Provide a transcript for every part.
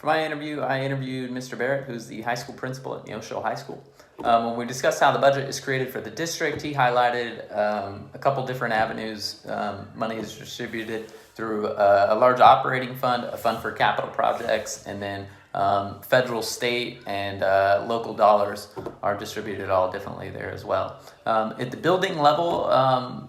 For my interview, I interviewed Mr. Barrett, who's the high school principal at Neosho High School. When we discussed how the budget is created for the district, he highlighted a couple different avenues. Money is distributed through a large operating fund, a fund for capital projects, and then federal, state, and local dollars are distributed all differently there as well. At the building level,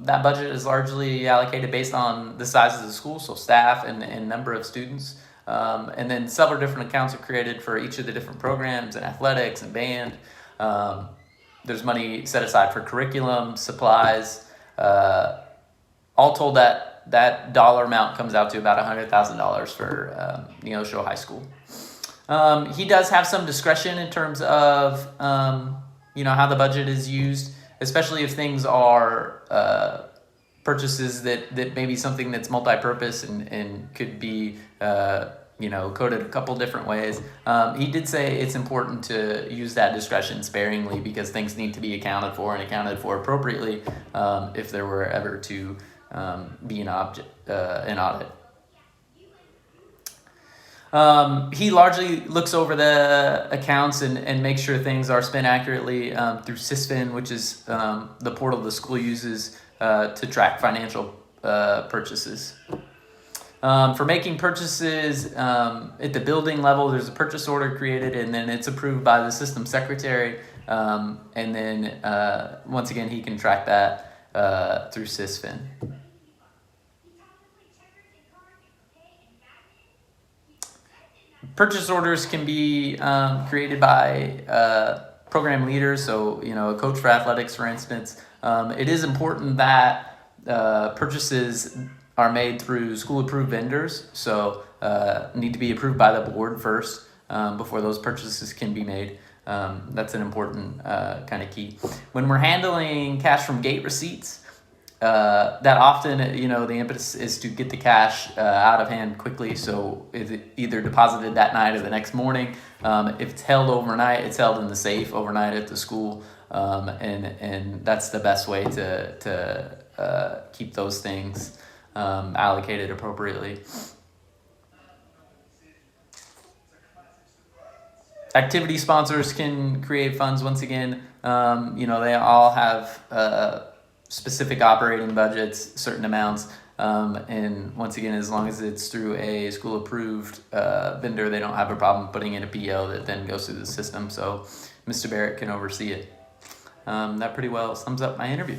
that budget is largely allocated based on the size of the school, so staff and number of students. And then several different accounts are created for each of the different programs and athletics and band. There's money set aside for curriculum, supplies. All told, that dollar amount comes out to about $100,000 for Neosho High School. He does have some discretion in terms of how the budget is used, especially if things are purchases that may be something that's multi-purpose and could be coded a couple different ways. He did say it's important to use that discretion sparingly because things need to be accounted for and accounted for appropriately if there were ever to be an audit. He largely looks over the accounts and makes sure things are spent accurately through SysFin, which is the portal the school uses to track financial purchases. For making purchases at the building level, there's a purchase order created and then it's approved by the system secretary. And then once again, he can track that through SysFin. Purchase orders can be created by program leaders, so a coach for athletics, for instance. It is important that purchases are made through school-approved vendors, so need to be approved by the board first before those purchases can be made. That's an important kind of key. When we're handling cash from gate receipts, that often, the impetus is to get the cash out of hand quickly. So it's either deposited that night or the next morning. If it's held overnight, it's held in the safe overnight at the school. And that's the best way to keep those things allocated appropriately. Activity sponsors can create funds once again. They all have specific operating budgets, certain amounts, and once again, as long as it's through a school-approved vendor, they don't have a problem putting in a PO that then goes through the system, so Mr. Barrett can oversee it. That pretty well sums up my interview.